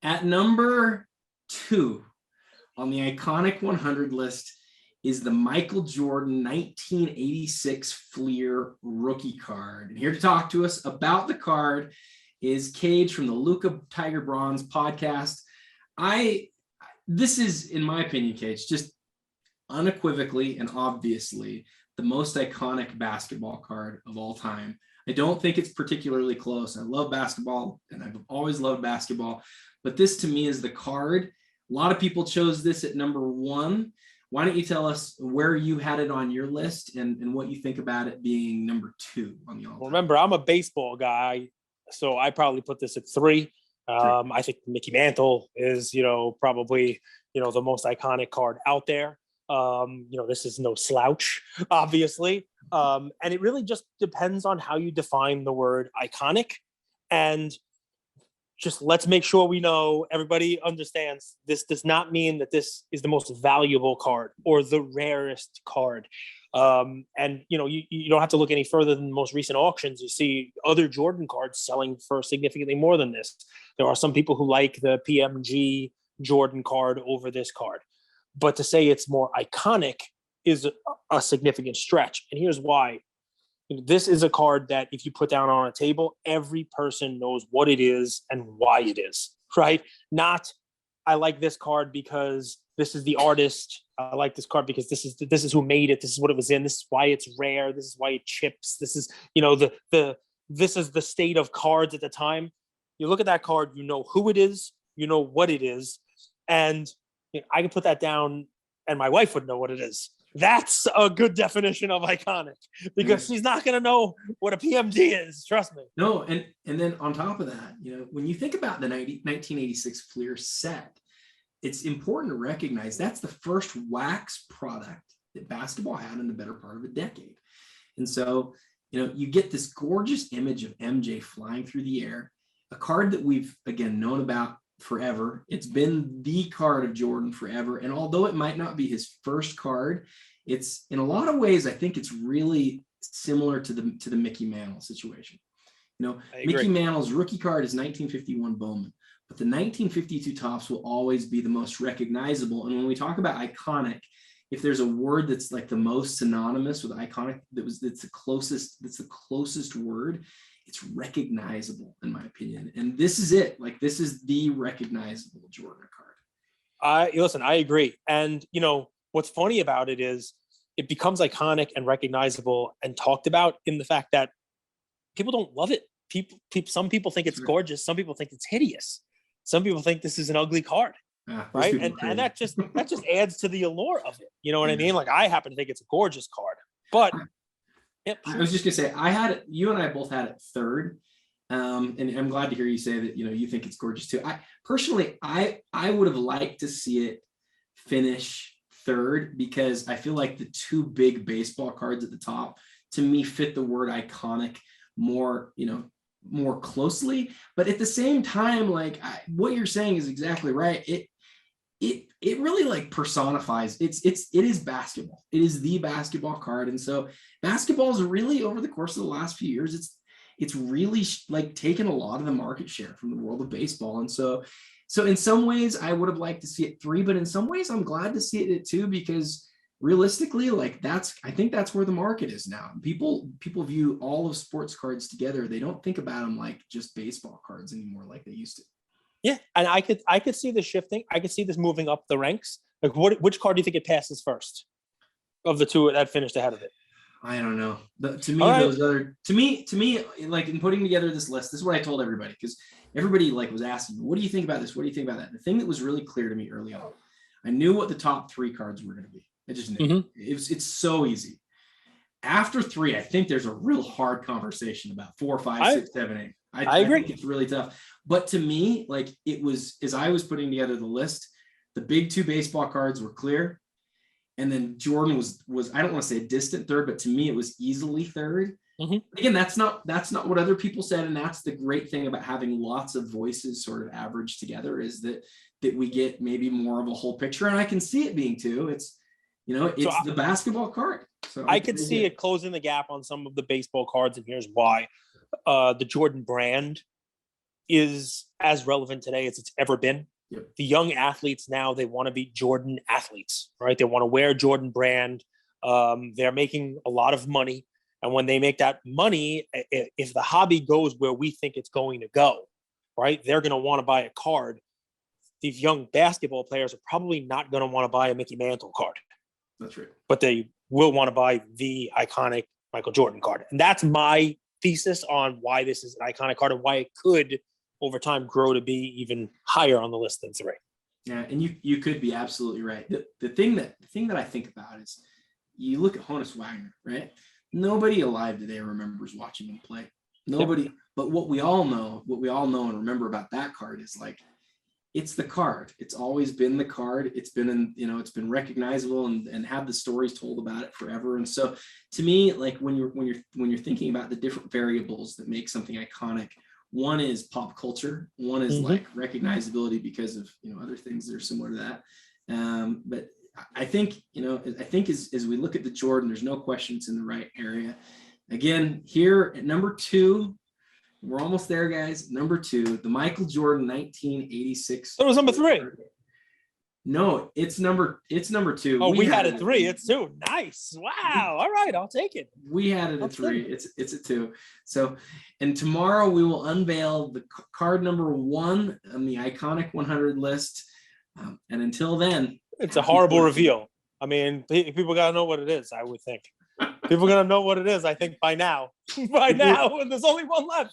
At number 2 on the iconic 100 list is the Michael Jordan 1986 Fleer rookie card. And here to talk to us about the card is Cage from the Luca Tiger Bronze podcast. This is, in my opinion, Cage, just unequivocally and obviously the most iconic basketball card of all time. I don't think it's particularly close. I love basketball and I've always loved basketball, but this to me is the card. A lot of people chose this at number 1. Why don't you tell us where you had it on your list and what you think about it being number 2 on the all-time? Well, remember, I'm a baseball guy, so I probably put this at 3. I think Mickey Mantle is, probably, the most iconic card out there. This is no slouch, obviously. And it really just depends on how you define the word iconic. And just let's make sure we know, everybody understands, this does not mean that this is the most valuable card or the rarest card. And you don't have to look any further than the most recent auctions. You see other Jordan cards selling for significantly more than this. There are some people who like the PMG Jordan card over this card, but to say it's more iconic is a significant stretch. And here's why. This is a card that if you put down on a table, every person knows what it is and why it is, right? Not, I like this card because this is the artist. I like this card because this is who made it. This is what it was in. This is why it's rare. This is why it chips. This is, this is the state of cards at the time. You look at that card, you know who it is, you know what it is. And I can put that down and my wife would know what it is. That's a good definition of iconic because she's not going to know what a PMG is. Trust me. No. And then on top of that, when you think about the 1986 Fleer set, it's important to recognize that's the first wax product that basketball had in the better part of a decade. And so, you get this gorgeous image of MJ flying through the air, a card that we've, again, known about forever. It's been the card of Jordan forever. And although it might not be his first card, it's in a lot of ways, I think it's really similar to the Mickey Mantle situation. Mickey Mantle's rookie card is 1951 Bowman, but the 1952 Topps will always be the most recognizable. And when we talk about iconic, if there's a word that's like the most synonymous with iconic, that's the closest word, it's recognizable, in my opinion. And this is it. Like, this is the recognizable Jordan card. Listen, I agree. And, what's funny about it is it becomes iconic and recognizable and talked about in the fact that people don't love it. Some people think it's gorgeous. Some people think it's hideous. Some people think this is an ugly card. Right. And that just adds to the allure of it. You know what I mean? Like, I happen to think it's a gorgeous card, but I was just gonna say, you and I both had it 3rd. And I'm glad to hear you say that, you think it's gorgeous too. I personally would have liked to see it finish 3rd because I feel like the 2 big baseball cards at the top, to me, fit the word iconic more closely. But at the same time, what you're saying is exactly right. It really like personifies it is basketball. It is the basketball card. And so basketball is really, over the course of the last few years, it's really like taken a lot of the market share from the world of baseball. And so in some ways I would have liked to see it 3, but in some ways I'm glad to see it at 2, because realistically, I think that's where the market is now. People view all of sports cards together. They don't think about them like just baseball cards anymore, like they used to. Yeah, and I could see this shifting. I could see this moving up the ranks. Like, which card do you think it passes first of the 2 that finished ahead of it? I don't know. To me, like, in putting together this list, this is what I told everybody, because everybody was asking, what do you think about this? What do you think about that? The thing that was really clear to me early on, I knew what the top 3 cards were going to be. I just knew. It's so easy. After 3, I think there's a real hard conversation about 4, 5, 6, 7, 8. I agree. I think it's really tough. But to me, it was, as I was putting together the list, the big 2 baseball cards were clear. And then Jordan was I don't want to say a distant 3rd, but to me, it was easily 3rd. Again, that's not what other people said. And that's the great thing about having lots of voices sort of averaged together, is that we get maybe more of a whole picture. And I can see it being 2. It's the basketball card. So I could see it closing the gap on some of the baseball cards. And here's why. The Jordan brand is as relevant today as it's ever been. Yep. The young athletes now, they want to be Jordan athletes, right? They want to wear Jordan brand. They're making a lot of money. And when they make that money, if the hobby goes where we think it's going to go, right, they're going to want to buy a card. These young basketball players are probably not going to want to buy a Mickey Mantle card. That's right. But they will want to buy the iconic Michael Jordan card. And that's my thesis on why this is an iconic card and why it could over time grow to be even higher on the list than 3. Yeah, and you could be absolutely right. The thing that I think about is you look at Honus Wagner, right? Nobody alive today remembers watching him play. Nobody, yep. But what we all know and remember about that card is like, it's the card. It's always been the card. It's been it's been recognizable and have the stories told about it forever. And so to me, like when you're thinking about the different variables that make something iconic, one is pop culture, one is like recognizability because of other things that are similar to that. But I think as we look at the Jordan, there's no question it's in the right area. Again, here at number 2, we're almost there, guys. Number 2, the Michael Jordan 1986. It was number 3. No, it's number 2. Oh, we had it 3. It's 2. Nice. Wow. All right, I'll take it. We had it at 3. It's a 2. So, and tomorrow we will unveil the card number 1 on the iconic 100 list. And until then, it's a horrible reveal. I mean, people got to know what it is, I would think. People are going to know what it is, I think, by now. And there's only one left.